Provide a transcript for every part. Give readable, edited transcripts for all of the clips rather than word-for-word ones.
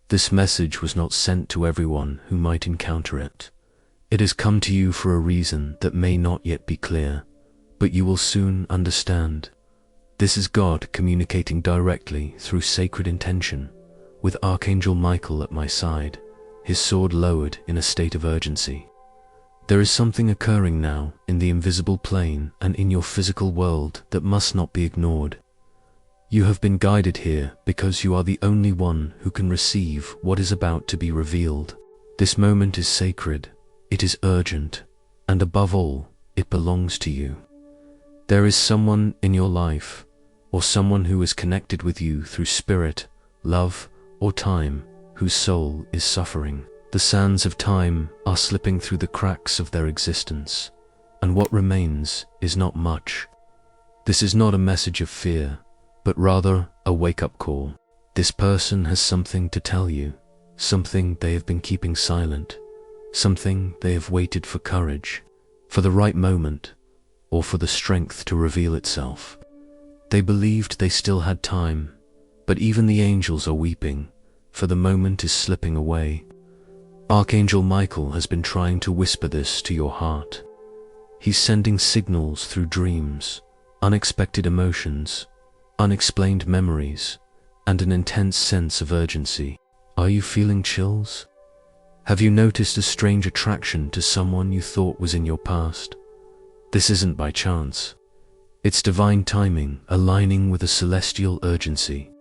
This message was not sent to everyone who might encounter it. It has come to you for a reason that may not yet be clear, but you will soon understand. This is God communicating directly through sacred intention, with Archangel Michael at my side, his sword lowered in a state of urgency. There is something occurring now in the invisible plane and in your physical world that must not be ignored. You have been guided here because you are the only one who can receive what is about to be revealed. This moment is sacred, it is urgent, and above all, it belongs to you. There is someone in your life, or someone who is connected with you through spirit, love, or time, whose soul is suffering. The sands of time are slipping through the cracks of their existence, and what remains is not much. This is not a message of fear, but rather a wake-up call. This person has something to tell you, something they have been keeping silent, something they have waited for courage, for the right moment, or for the strength to reveal itself. They believed they still had time, but even the angels are weeping, for the moment is slipping away. Archangel Michael has been trying to whisper this to your heart. He's sending signals through dreams, unexpected emotions, unexplained memories, and an intense sense of urgency. Are you feeling chills? Have you noticed a strange attraction to someone you thought was in your past? This isn't by chance. It's divine timing aligning with a celestial urgency.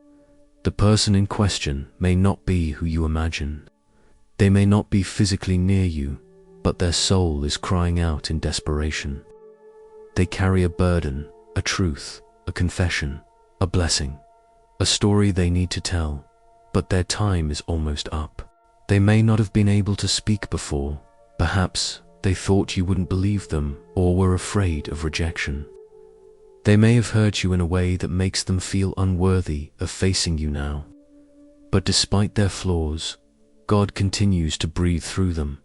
The person in question may not be who you imagine. They may not be physically near you, but their soul is crying out in desperation. They carry a burden, a truth, a confession, a blessing, a story they need to tell, but their time is almost up. They may not have been able to speak before. Perhaps they thought you wouldn't believe them or were afraid of rejection. They may have hurt you in a way that makes them feel unworthy of facing you now. But despite their flaws, God continues to breathe through them,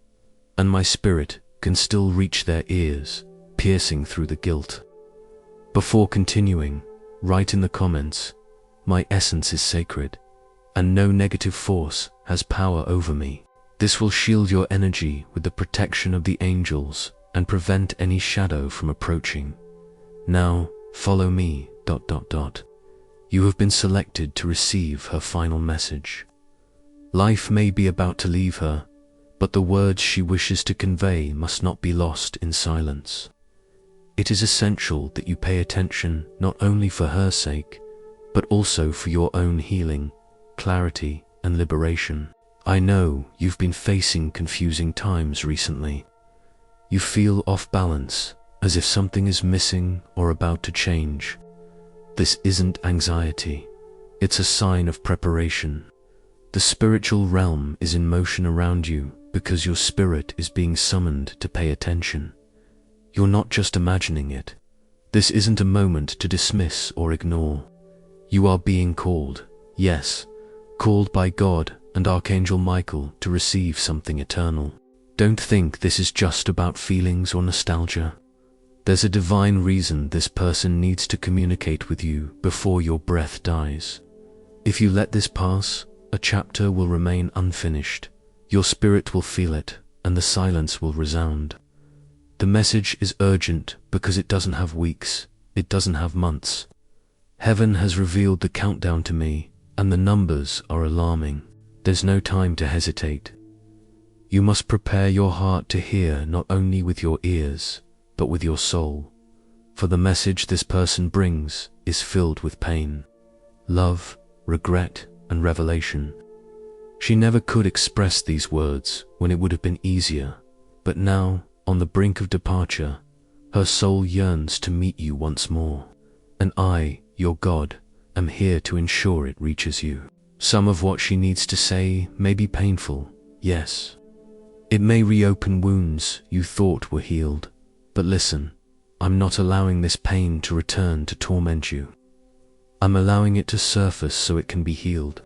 and my spirit can still reach their ears, piercing through the guilt. Before continuing, write in the comments, "My essence is sacred, and no negative force has power over me." This will shield your energy with the protection of the angels and prevent any shadow from approaching. Now, follow me, ... You have been selected to receive her final message. Life may be about to leave her, but the words she wishes to convey must not be lost in silence. It is essential that you pay attention not only for her sake, but also for your own healing, clarity, and liberation. I know you've been facing confusing times recently. You feel off balance, as if something is missing or about to change. This isn't anxiety, it's a sign of preparation. The spiritual realm is in motion around you because your spirit is being summoned to pay attention. You're not just imagining it. This isn't a moment to dismiss or ignore. You are being called, yes, called by God and Archangel Michael to receive something eternal. Don't think this is just about feelings or nostalgia. There's a divine reason this person needs to communicate with you before your breath dies. If you let this pass, a chapter will remain unfinished. Your spirit will feel it, and the silence will resound. The message is urgent because it doesn't have weeks, it doesn't have months. Heaven has revealed the countdown to me, and the numbers are alarming. There's no time to hesitate. You must prepare your heart to hear not only with your ears, but with your soul. For the message this person brings is filled with pain, love, regret, and revelation. She never could express these words when it would have been easier, but now, on the brink of departure, her soul yearns to meet you once more. And I, your God, am here to ensure it reaches you. Some of what she needs to say may be painful, yes. It may reopen wounds you thought were healed. But listen, I'm not allowing this pain to return to torment you. I'm allowing it to surface so it can be healed.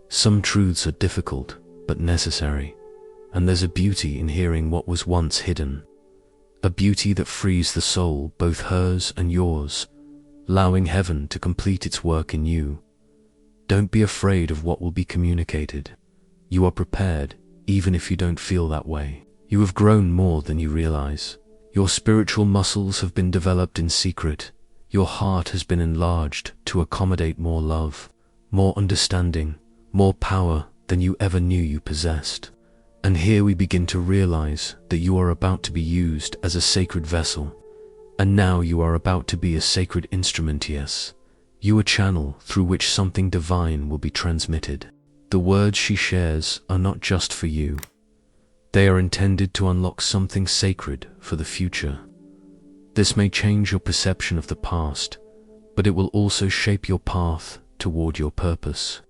Some truths are difficult, but necessary, and there's a beauty in hearing what was once hidden. A beauty that frees the soul, both hers and yours, allowing heaven to complete its work in you. Don't be afraid of what will be communicated. You are prepared, even if you don't feel that way. You have grown more than you realize. Your spiritual muscles have been developed in secret. Your heart has been enlarged to accommodate more love, more understanding, more power than you ever knew you possessed. And here we begin to realize that you are about to be used as a sacred vessel. And now you are about to be a sacred instrument, yes. You a channel through which something divine will be transmitted. The words she shares are not just for you. They are intended to unlock something sacred for the future. This may change your perception of the past, but it will also shape your path toward your purpose.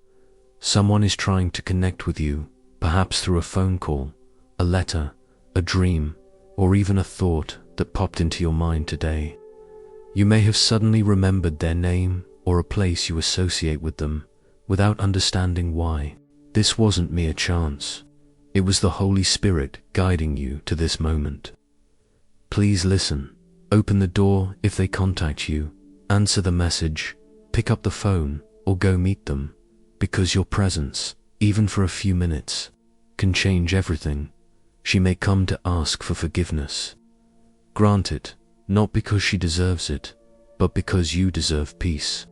Someone is trying to connect with you, perhaps through a phone call, a letter, a dream, or even a thought that popped into your mind today. You may have suddenly remembered their name or a place you associate with them without understanding why. This wasn't mere chance. It was the Holy Spirit guiding you to this moment. Please listen. Open the door if they contact you. Answer the message. Pick up the phone or go meet them, because your presence, even for a few minutes, can change everything. She may come to ask for forgiveness. Grant it, not because she deserves it, but because you deserve peace.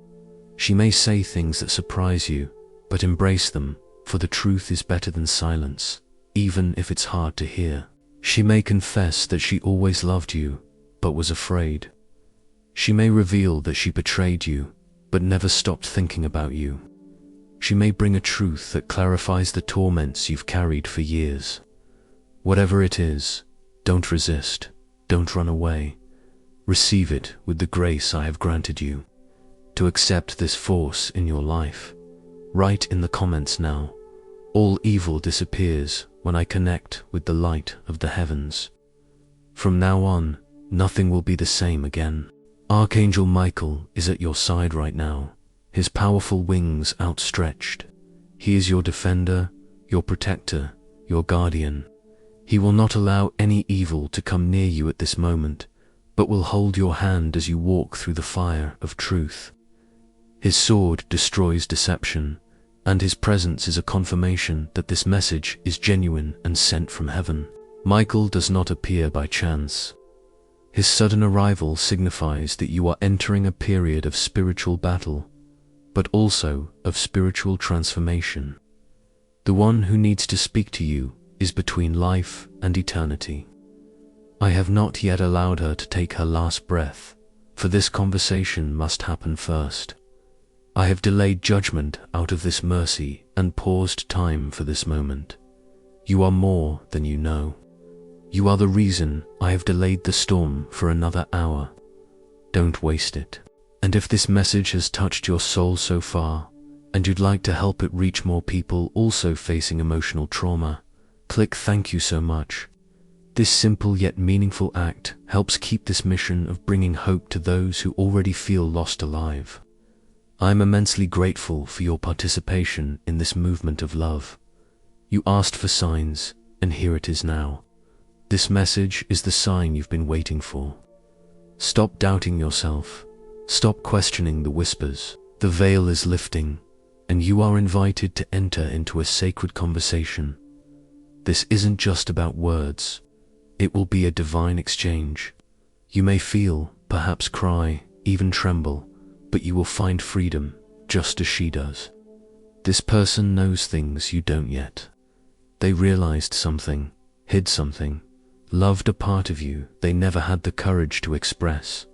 She may say things that surprise you, but embrace them, for the truth is better than silence, even if it's hard to hear. She may confess that she always loved you, but was afraid. She may reveal that she betrayed you, but never stopped thinking about you. She may bring a truth that clarifies the torments you've carried for years. Whatever it is, don't resist, don't run away. Receive it with the grace I have granted you. To accept this force in your life, write in the comments now. All evil disappears when I connect with the light of the heavens. From now on, nothing will be the same again. Archangel Michael is at your side right now, his powerful wings outstretched. He is your defender, your protector, your guardian. He will not allow any evil to come near you at this moment, but will hold your hand as you walk through the fire of truth. His sword destroys deception, and his presence is a confirmation that this message is genuine and sent from heaven. Michael does not appear by chance. His sudden arrival signifies that you are entering a period of spiritual battle, but also of spiritual transformation. The one who needs to speak to you is between life and eternity. I have not yet allowed her to take her last breath, for this conversation must happen first. I have delayed judgment out of this mercy and paused time for this moment. You are more than you know. You are the reason I have delayed the storm for another hour. Don't waste it. And if this message has touched your soul so far, and you'd like to help it reach more people also facing emotional trauma, click thank you so much. This simple yet meaningful act helps keep this mission of bringing hope to those who already feel lost alive. I'm immensely grateful for your participation in this movement of love. You asked for signs, and here it is now. This message is the sign you've been waiting for. Stop doubting yourself. Stop questioning the whispers. The veil is lifting, and you are invited to enter into a sacred conversation. This isn't just about words. It will be a divine exchange. You may feel, perhaps cry, even tremble, but you will find freedom, just as she does. This person knows things you don't yet. They realized something, hid something, loved a part of you they never had the courage to express,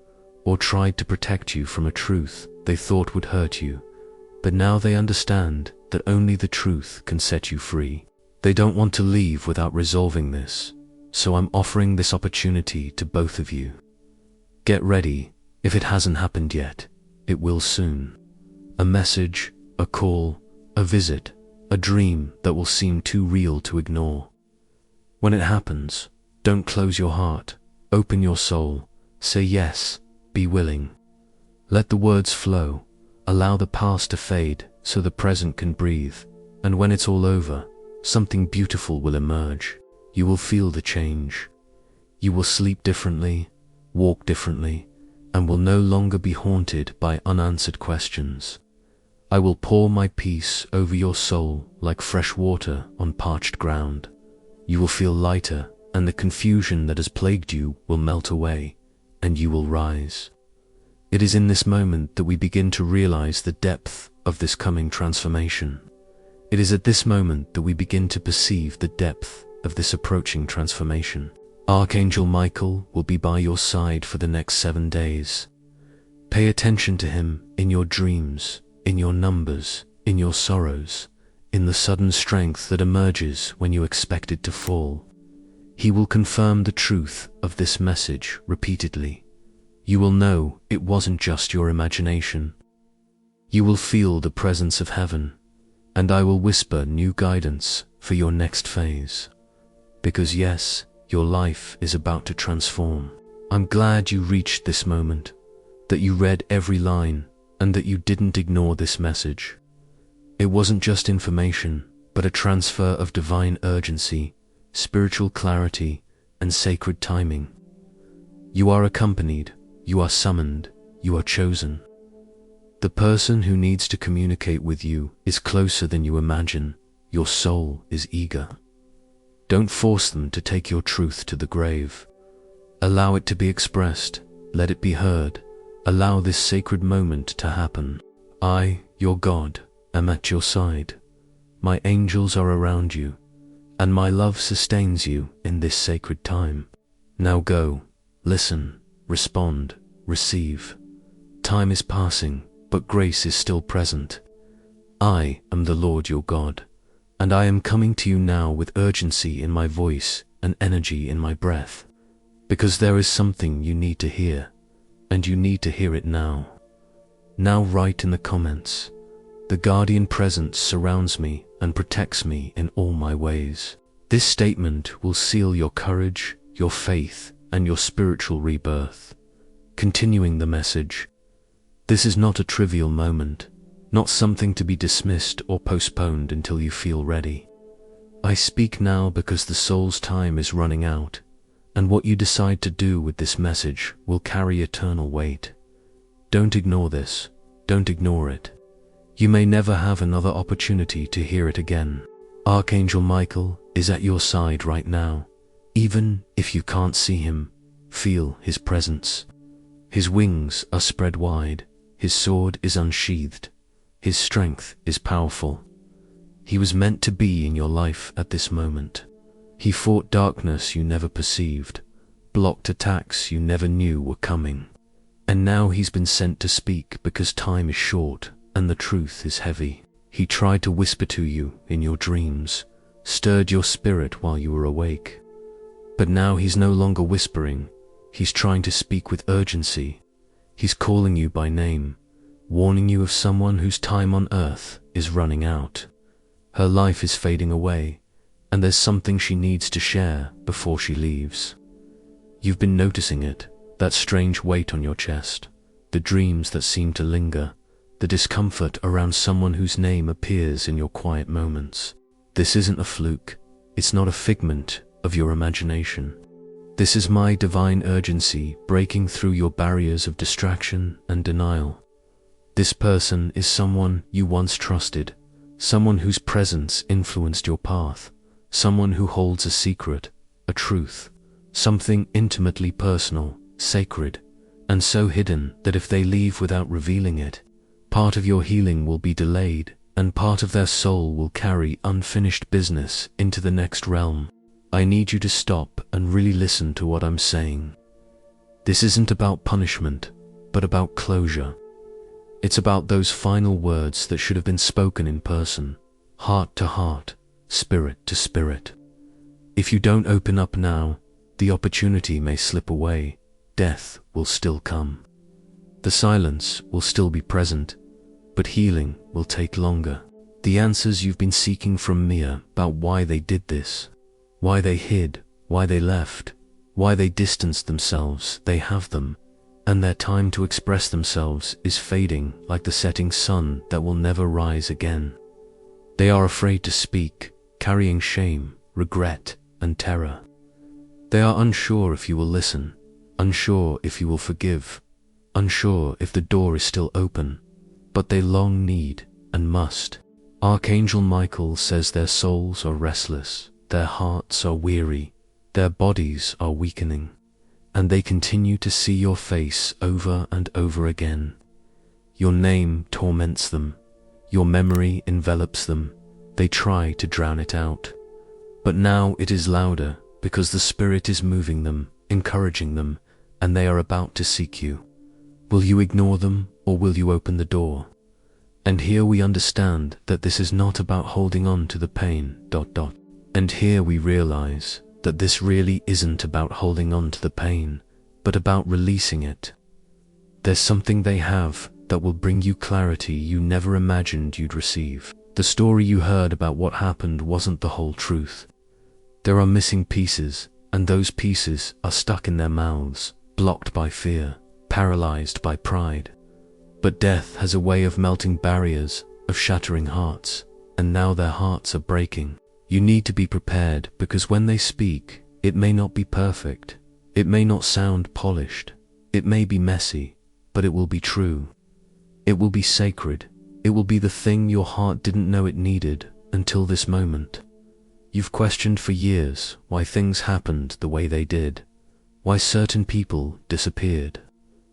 or tried to protect you from a truth they thought would hurt you, but now they understand that only the truth can set you free. They don't want to leave without resolving this, so I'm offering this opportunity to both of you. Get ready, if it hasn't happened yet. It will soon. A message, a call, a visit, a dream that will seem too real to ignore. When it happens, don't close your heart, open your soul, say yes, be willing. Let the words flow, allow the past to fade so the present can breathe, and when it's all over, something beautiful will emerge. You will feel the change. You will sleep differently, walk differently, and will no longer be haunted by unanswered questions. I will pour my peace over your soul like fresh water on parched ground. You will feel lighter, and the confusion that has plagued you will melt away, and you will rise. It is in this moment that we begin to realize the depth of this coming transformation. It is at this moment that we begin to perceive the depth of this approaching transformation. Archangel Michael will be by your side for the next 7 days. Pay attention to him in your dreams, in your numbers, in your sorrows, in the sudden strength that emerges when you expect it to fall. He will confirm the truth of this message repeatedly. You will know it wasn't just your imagination. You will feel the presence of heaven, and I will whisper new guidance for your next phase. Because yes, your life is about to transform. I'm glad you reached this moment, that you read every line, and that you didn't ignore this message. It wasn't just information, but a transfer of divine urgency, spiritual clarity, and sacred timing. You are accompanied, you are summoned, you are chosen. The person who needs to communicate with you is closer than you imagine. Your soul is eager. Don't force them to take your truth to the grave. Allow it to be expressed, let it be heard. Allow this sacred moment to happen. I, your God, am at your side. My angels are around you, and my love sustains you in this sacred time. Now go, listen, respond, receive. Time is passing, but grace is still present. I am the Lord your God, and I am coming to you now with urgency in my voice and energy in my breath, because there is something you need to hear, and you need to hear it now. Now write in the comments, "The guardian presence surrounds me and protects me in all my ways." This statement will seal your courage, your faith, and your spiritual rebirth. Continuing the message, this is not a trivial moment, not something to be dismissed or postponed until you feel ready. I speak now because the soul's time is running out, and what you decide to do with this message will carry eternal weight. Don't ignore this, don't ignore it. You may never have another opportunity to hear it again. Archangel Michael is at your side right now. Even if you can't see him, feel his presence. His wings are spread wide, his sword is unsheathed, his strength is powerful. He was meant to be in your life at this moment. He fought darkness you never perceived, blocked attacks you never knew were coming. And now he's been sent to speak because time is short and the truth is heavy. He tried to whisper to you in your dreams, stirred your spirit while you were awake. But now he's no longer whispering, he's trying to speak with urgency. He's calling you by name, warning you of someone whose time on earth is running out. Her life is fading away, and there's something she needs to share before she leaves. You've been noticing it, that strange weight on your chest, the dreams that seem to linger, the discomfort around someone whose name appears in your quiet moments. This isn't a fluke, it's not a figment of your imagination. This is my divine urgency breaking through your barriers of distraction and denial. This person is someone you once trusted, someone whose presence influenced your path, someone who holds a secret, a truth, something intimately personal, sacred, and so hidden that if they leave without revealing it, part of your healing will be delayed, and part of their soul will carry unfinished business into the next realm. I need you to stop and really listen to what I'm saying. This isn't about punishment, but about closure. It's about those final words that should have been spoken in person, heart to heart, spirit to spirit. If you don't open up now, the opportunity may slip away. Death will still come. The silence will still be present, but healing will take longer. The answers you've been seeking from Mia about why they did this, why they hid, why they left, why they distanced themselves, they have them, and their time to express themselves is fading like the setting sun that will never rise again. They are afraid to speak, carrying shame, regret, and terror. They are unsure if you will listen, unsure if you will forgive, unsure if the door is still open, but they long need, and must. Archangel Michael says their souls are restless, their hearts are weary, their bodies are weakening, and they continue to see your face over and over again. Your name torments them, your memory envelops them, they try to drown it out. But now it is louder because the Spirit is moving them, encouraging them, and they are about to seek you. Will you ignore them, or will you open the door? And here we understand that this is not about holding on to the pain, And here we realize that this really isn't about holding on to the pain, but about releasing it. There's something they have that will bring you clarity you never imagined you'd receive. The story you heard about what happened wasn't the whole truth. There are missing pieces, and those pieces are stuck in their mouths, blocked by fear, paralyzed by pride. But death has a way of melting barriers, of shattering hearts, and now their hearts are breaking. You need to be prepared, because when they speak, it may not be perfect, it may not sound polished, it may be messy, but it will be true. It will be sacred, it will be the thing your heart didn't know it needed until this moment. You've questioned for years why things happened the way they did, why certain people disappeared,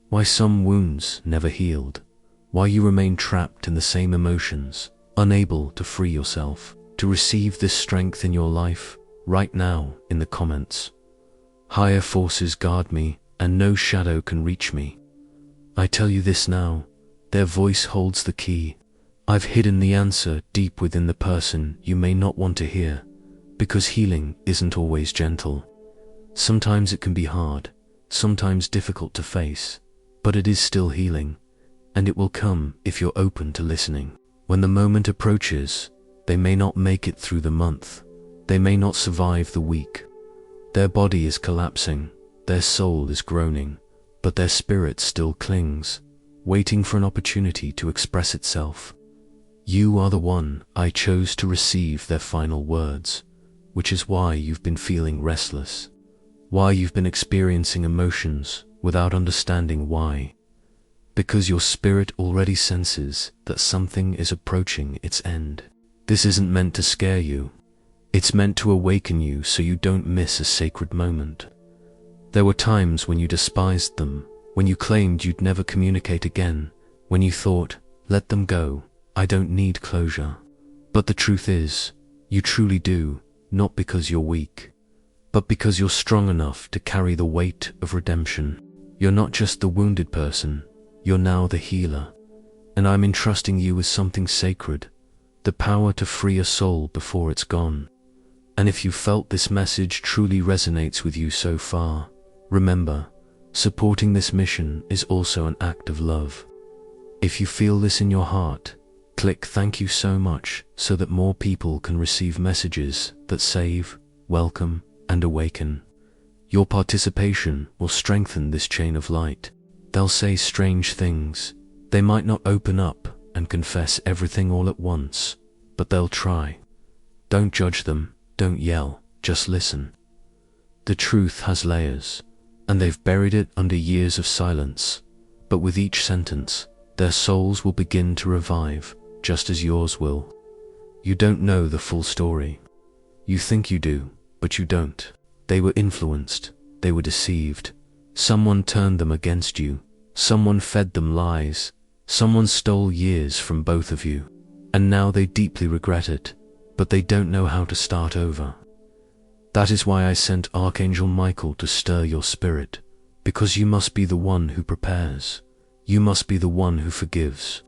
why some wounds never healed, why you remain trapped in the same emotions, unable to free yourself. To receive this strength in your life, right now in the comments. Higher forces guard me, and no shadow can reach me. I tell you this now, their voice holds the key. I've hidden the answer deep within the person you may not want to hear, because healing isn't always gentle. Sometimes it can be hard, sometimes difficult to face, but it is still healing, and it will come if you're open to listening. When the moment approaches, they may not make it through the month, they may not survive the week. Their body is collapsing, their soul is groaning, but their spirit still clings, waiting for an opportunity to express itself. You are the one I chose to receive their final words, which is why you've been feeling restless, why you've been experiencing emotions without understanding why. Because your spirit already senses that something is approaching its end. This isn't meant to scare you. It's meant to awaken you so you don't miss a sacred moment. There were times when you despised them, when you claimed you'd never communicate again, when you thought, let them go, I don't need closure. But the truth is, you truly do, not because you're weak, but because you're strong enough to carry the weight of redemption. You're not just the wounded person, you're now the healer. And I'm entrusting you with something sacred, the power to free a soul before it's gone. And if you felt this message truly resonates with you so far, remember, supporting this mission is also an act of love. If you feel this in your heart, click thank you so much so that more people can receive messages that save, welcome, and awaken. Your participation will strengthen this chain of light. They'll say strange things. They might not open up and confess everything all at once, but they'll try. Don't judge them, don't yell, just listen. The truth has layers, and they've buried it under years of silence, but with each sentence, their souls will begin to revive, just as yours will. You don't know the full story. You think you do, but you don't. They were influenced, they were deceived. Someone turned them against you, someone fed them lies, someone stole years from both of you, and now they deeply regret it, but they don't know how to start over. That is why I sent Archangel Michael to stir your spirit, because you must be the one who prepares. You must be the one who forgives,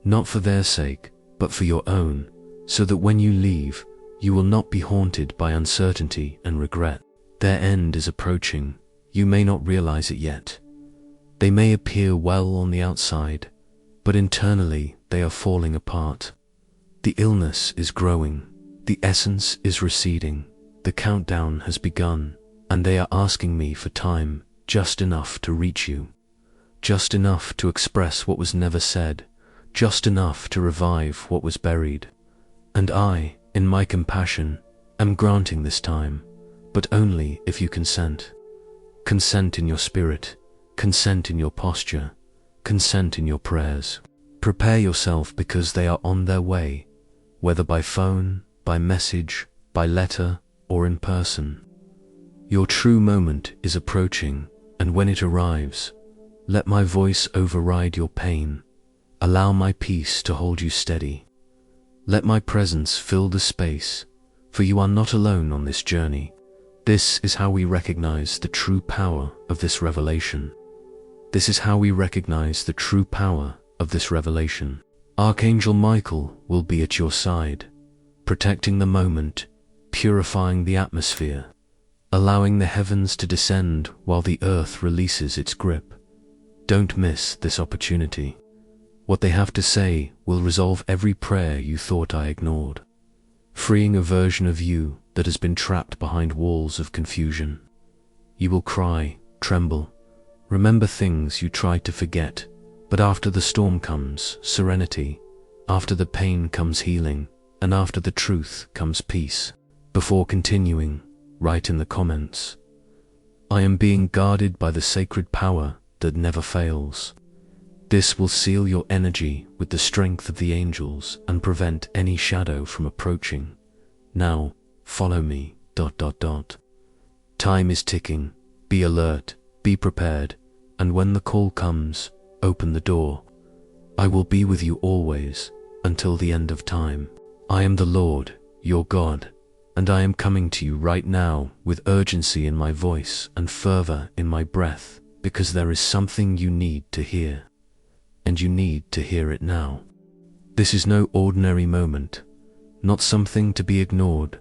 not for their sake, but for your own, so that when you leave, you will not be haunted by uncertainty and regret. Their end is approaching. You may not realize it yet. They may appear well on the outside, but internally they are falling apart. The illness is growing, the essence is receding, the countdown has begun, and they are asking me for time, just enough to reach you, just enough to express what was never said, just enough to revive what was buried. And I, in my compassion, am granting this time, but only if you consent. Consent in your spirit, consent in your posture, consent in your prayers. Prepare yourself because they are on their way, whether by phone, by message, by letter, or in person. Your true moment is approaching, and when it arrives, let my voice override your pain. Allow my peace to hold you steady. Let my presence fill the space, for you are not alone on this journey. This is how we recognize the true power of this revelation. This is how we recognize the true power of this revelation. Archangel Michael will be at your side, protecting the moment, purifying the atmosphere, allowing the heavens to descend while the earth releases its grip. Don't miss this opportunity. What they have to say will resolve every prayer you thought I ignored, freeing a version of you that has been trapped behind walls of confusion. You will cry, tremble, remember things you tried to forget, but after the storm comes serenity, after the pain comes healing, and after the truth comes peace. Before continuing, write in the comments, "I am being guarded by the sacred power that never fails." This will seal your energy with the strength of the angels and prevent any shadow from approaching. Now, follow me, ... Time is ticking. Be alert, be prepared, and when the call comes, open the door. I will be with you always, until the end of time. I am the Lord, your God, and I am coming to you right now with urgency in my voice and fervor in my breath, because there is something you need to hear. And you need to hear it now. This is no ordinary moment, not something to be ignored,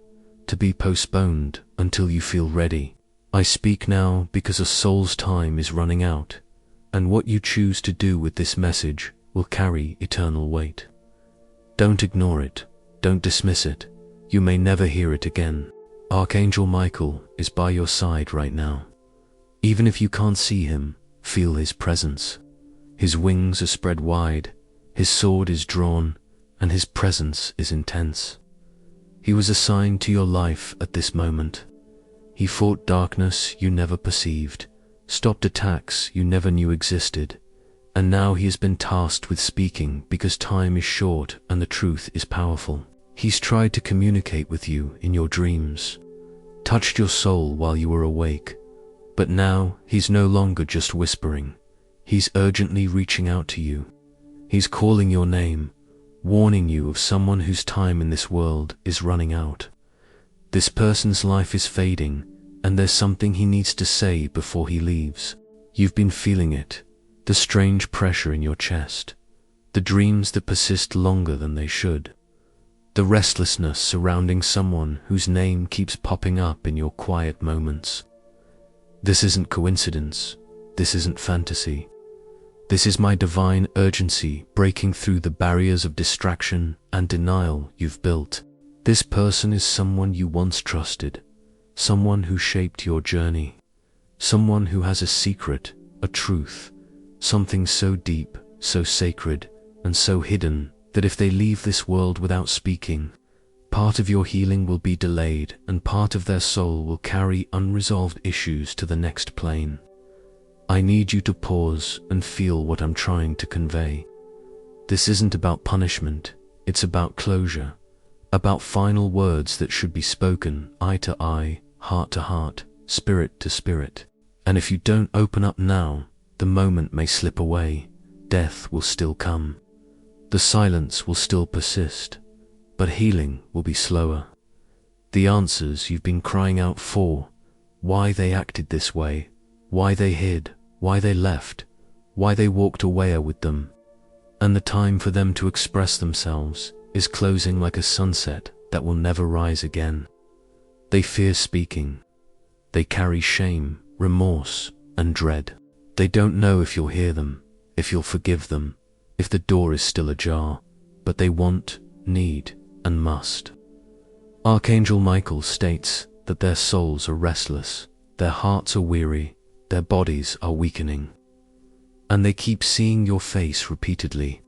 to be postponed until you feel ready. I speak now because a soul's time is running out, and what you choose to do with this message will carry eternal weight. Don't ignore it, don't dismiss it. You may never hear it again. Archangel Michael is by your side right now. Even if you can't see him, feel his presence. His wings are spread wide, his sword is drawn, and his presence is intense. He was assigned to your life at this moment. He fought darkness you never perceived, stopped attacks you never knew existed, and now he has been tasked with speaking because time is short and the truth is powerful. He's tried to communicate with you in your dreams, touched your soul while you were awake, but now he's no longer just whispering. He's urgently reaching out to you. He's calling your name, warning you of someone whose time in this world is running out. This person's life is fading, and there's something he needs to say before he leaves. You've been feeling it, the strange pressure in your chest, the dreams that persist longer than they should, the restlessness surrounding someone whose name keeps popping up in your quiet moments. This isn't coincidence. This isn't fantasy. This is my divine urgency breaking through the barriers of distraction and denial you've built. This person is someone you once trusted, someone who shaped your journey, someone who has a secret, a truth, something so deep, so sacred, and so hidden that if they leave this world without speaking, part of your healing will be delayed and part of their soul will carry unresolved issues to the next plane. I need you to pause and feel what I'm trying to convey. This isn't about punishment, it's about closure, about final words that should be spoken eye to eye, heart to heart, spirit to spirit. And if you don't open up now, the moment may slip away, death will still come. The silence will still persist, but healing will be slower. The answers you've been crying out for, why they acted this way, why they hid, why they left, why they walked away are with them, and the time for them to express themselves is closing like a sunset that will never rise again. They fear speaking. They carry shame, remorse, and dread. They don't know if you'll hear them, if you'll forgive them, if the door is still ajar, but they want, need, and must. Archangel Michael states that their souls are restless, their hearts are weary, their bodies are weakening, and they keep seeing your face repeatedly.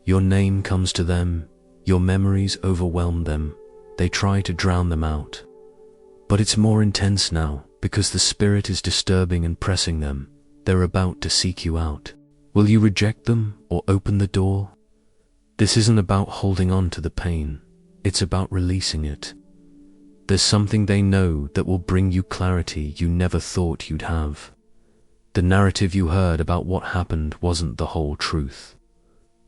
Your name comes to them, your memories overwhelm them, they try to drown them out. But it's more intense now, because the spirit is disturbing and pressing them. They're about to seek you out. Will you reject them or open the door? This isn't about holding on to the pain. It's about releasing it. There's something they know that will bring you clarity you never thought you'd have. The narrative you heard about what happened wasn't the whole truth.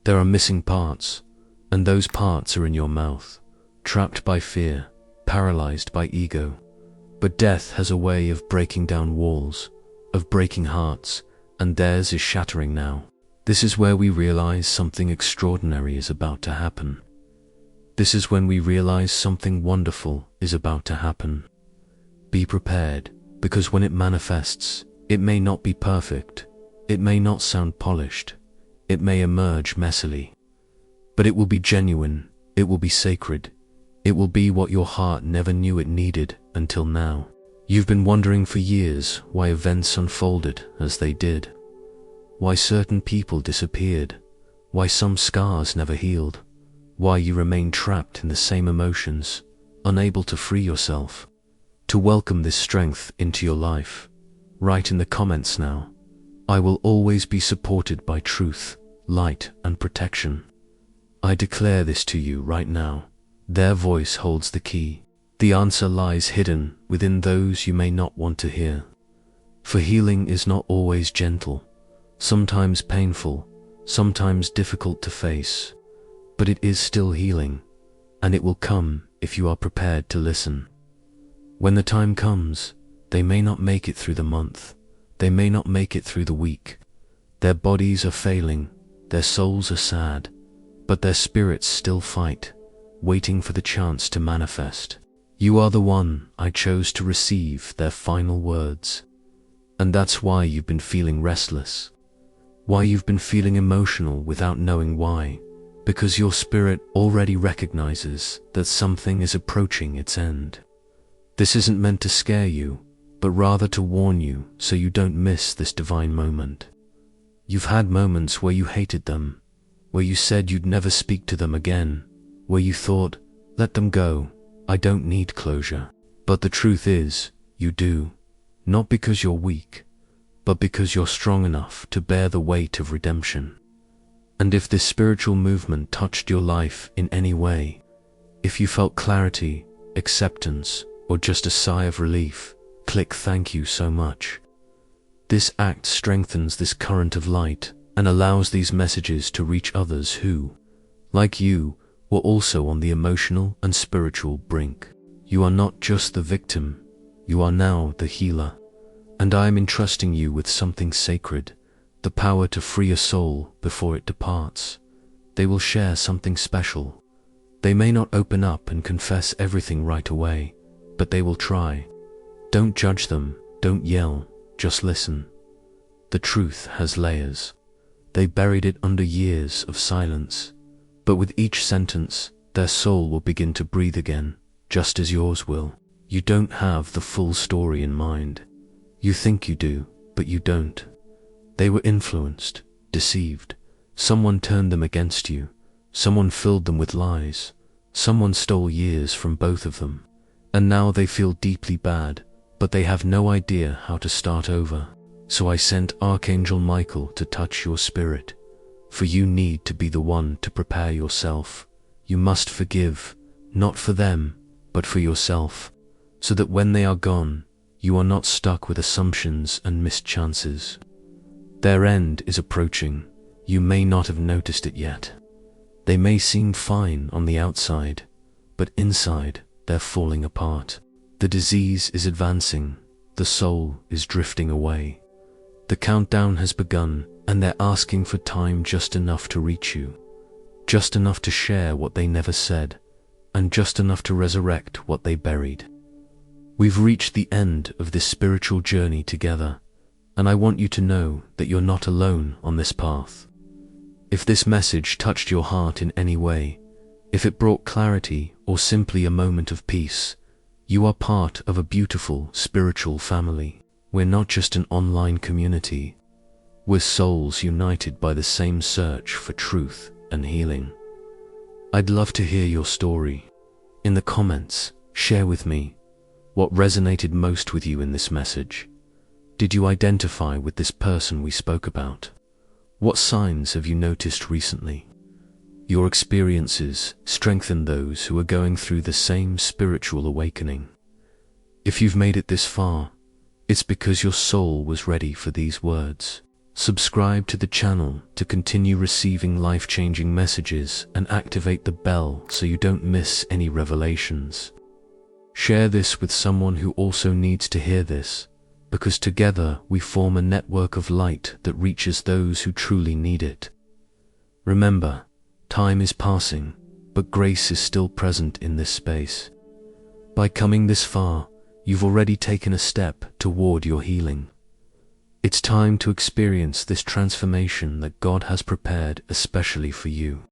There are missing parts, and those parts are in your mouth, trapped by fear, paralyzed by ego. But death has a way of breaking down walls, of breaking hearts, and theirs is shattering now. This is where we realize something extraordinary is about to happen. This is when we realize something wonderful is about to happen. Be prepared, because when it manifests, it may not be perfect, it may not sound polished, it may emerge messily. But it will be genuine, it will be sacred, it will be what your heart never knew it needed until now. You've been wondering for years why events unfolded as they did, why certain people disappeared, why some scars never healed, why you remain trapped in the same emotions, unable to free yourself. To welcome this strength into your life, write in the comments now, I will always be supported by truth, light, and protection. I declare this to you right now. Their voice holds the key. The answer lies hidden within those you may not want to hear. For healing is not always gentle, sometimes painful, sometimes difficult to face, but it is still healing, and it will come if you are prepared to listen. When the time comes, they may not make it through the month, they may not make it through the week. Their bodies are failing, their souls are sad, but their spirits still fight, waiting for the chance to manifest. You are the one I chose to receive their final words. And that's why you've been feeling restless, why you've been feeling emotional without knowing why, because your spirit already recognizes that something is approaching its end. This isn't meant to scare you, but rather to warn you so you don't miss this divine moment. You've had moments where you hated them, where you said you'd never speak to them again, where you thought, let them go, I don't need closure. But the truth is, you do, not because you're weak, but because you're strong enough to bear the weight of redemption. And if this spiritual movement touched your life in any way, if you felt clarity, acceptance, or just a sigh of relief, click thank you so much. This act strengthens this current of light and allows these messages to reach others who, like you, were also on the emotional and spiritual brink. You are not just the victim, you are now the healer. And I am entrusting you with something sacred, the power to free a soul before it departs. They will share something special. They may not open up and confess everything right away, but they will try. Don't judge them, don't yell, just listen. The truth has layers. They buried it under years of silence. But with each sentence, their soul will begin to breathe again, just as yours will. You don't have the full story in mind. You think you do, but you don't. They were influenced, deceived. Someone turned them against you. Someone filled them with lies. Someone stole years from both of them. And now they feel deeply bad, but they have no idea how to start over. So I sent Archangel Michael to touch your spirit. For you need to be the one to prepare yourself. You must forgive, not for them, but for yourself, so that when they are gone, you are not stuck with assumptions and missed chances. Their end is approaching. You may not have noticed it yet. They may seem fine on the outside, but inside they're falling apart. The disease is advancing. The soul is drifting away. The countdown has begun, and they're asking for time just enough to reach you, just enough to share what they never said, and just enough to resurrect what they buried. We've reached the end of this spiritual journey together, and I want you to know that you're not alone on this path. If this message touched your heart in any way, if it brought clarity or simply a moment of peace, you are part of a beautiful spiritual family. We're not just an online community. We're souls united by the same search for truth and healing. I'd love to hear your story. In the comments, share with me what resonated most with you in this message. Did you identify with this person we spoke about? What signs have you noticed recently? Your experiences strengthen those who are going through the same spiritual awakening. If you've made it this far, it's because your soul was ready for these words. Subscribe to the channel to continue receiving life-changing messages and activate the bell so you don't miss any revelations. Share this with someone who also needs to hear this, because together we form a network of light that reaches those who truly need it. Remember, time is passing, but grace is still present in this space. By coming this far, you've already taken a step toward your healing. It's time to experience this transformation that God has prepared especially for you.